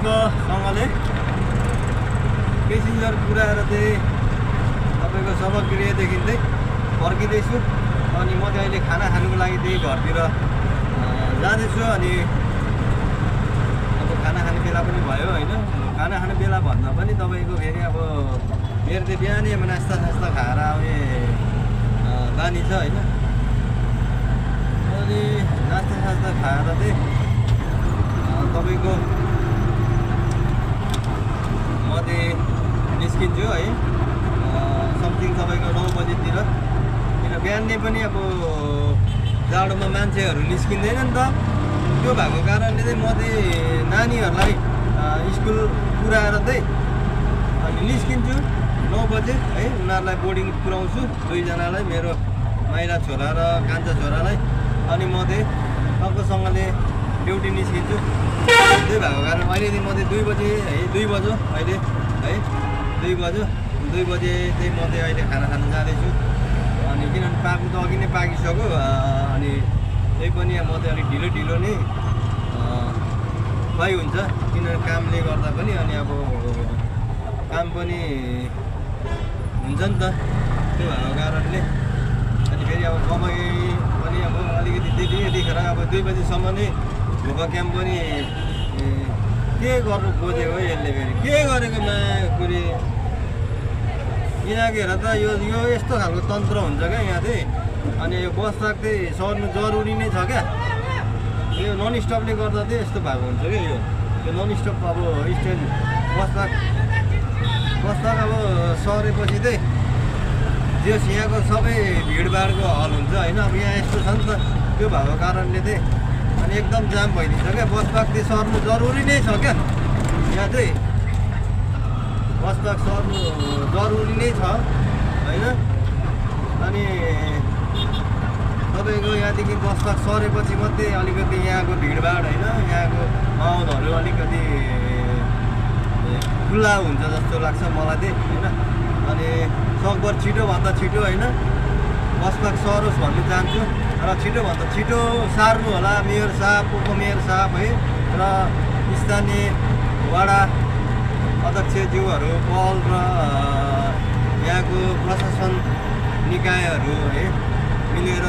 अर्कोसँगले passenger पुऱ्याएर चाहिँ तपाईँको शवगृहदेखि चाहिँ फर्किँदैछु। अनि म चाहिँ अहिले खाना खानुको लागि चाहिँ घरतिर जाँदैछु। अनि अब खाना खाने बेला पनि भयो होइन। खाना खाने बेला भन्दा पनि तपाईँको फेरि अब मेरो चाहिँ बिहानै अब नास्ता खाएर आउने बानी छ होइन। अनि नास्ता खाएर चाहिँ तपाईँको म चाहिँ निस्किन्छु है समथिङ तपाईँको 9 बजीतिर। किन बिहानै पनि अब जाडोमा मान्छेहरू निस्किँदैन नि त। त्यो भएको कारणले चाहिँ म चाहिँ नानीहरूलाई स्कुल पुऱ्याएर चाहिँ अनि निस्किन्छु 9 बजे है। उनीहरूलाई बोर्डिङ पुऱ्याउँछु, 2 जनालाई, मेरो माइला छोरा र कान्छा छोरालाई। अनि म चाहिँ अर्कोसँगले ड्युटी निस्किन्छु। त्यही भएको कारण अहिले चाहिँ म चाहिँ 2 बजे है 2 बज्यो अहिले है 2 बज्यो। 2 बजे चाहिँ म चाहिँ अहिले खाना खान जाँदैछु। अनि किनभने पाक्नु त अघि नै पाकिसक्यो। अनि त्यही पनि म चाहिँ अलिक ढिलो नै खुवाइ हुन्छ किनभने कामले गर्दा पनि। अनि अब काम पनि हुन्छ नि त, त्यो भएको कारणले। अनि फेरि अब कमाइ पनि अब अलिकति त्यतिखेर अब 2 बजीसम्म नै भोक क्याम्प पनि के गर्नु खोजेको यसले फेरि के गरेको माकुरी यहाँको हेर त। यो यस्तो खालको तन्त्र हुन्छ क्या यहाँ चाहिँ। अनि यो बस ट्रक चाहिँ सर्नु जरुरी नै छ क्या। यो नन स्टपले गर्दा चाहिँ यस्तो भएको हुन्छ क्या। यो नन स्टप अब स्ट्यान्ड बस ट्रक अब सरेपछि चाहिँ जस यहाँको सबै भिडभाडको हल हुन्छ होइन। अब यहाँ यस्तो छ नि त, त्यो भएको कारणले चाहिँ अनि एकदम जाम भइदिन्छ क्या। बस ट्रक चाहिँ सर्नु जरुरी नै छ क्या यहाँ चाहिँ। बस ट्रक सर्नु जरुरी नै छ होइन। अनि तपाईँको यहाँदेखि बस ट्रक सरेपछि मात्रै अलिकति यहाँको भिडभाड होइन, यहाँको माहौलहरू अलिकति खुल्ला हुन्छ जस्तो लाग्छ मलाई चाहिँ होइन। अनि सकभर छिटोभन्दा छिटो होइन बस ट्रक सरोस् भन्ने चाहन्छु। र छिटोभन्दा छिटो सार्नु होला मेयर साहब, उपमेयर साहब है र स्थानीय वडा अध्यक्षज्यूहरू पहल र यहाँको प्रशासन निकायहरू है मिलेर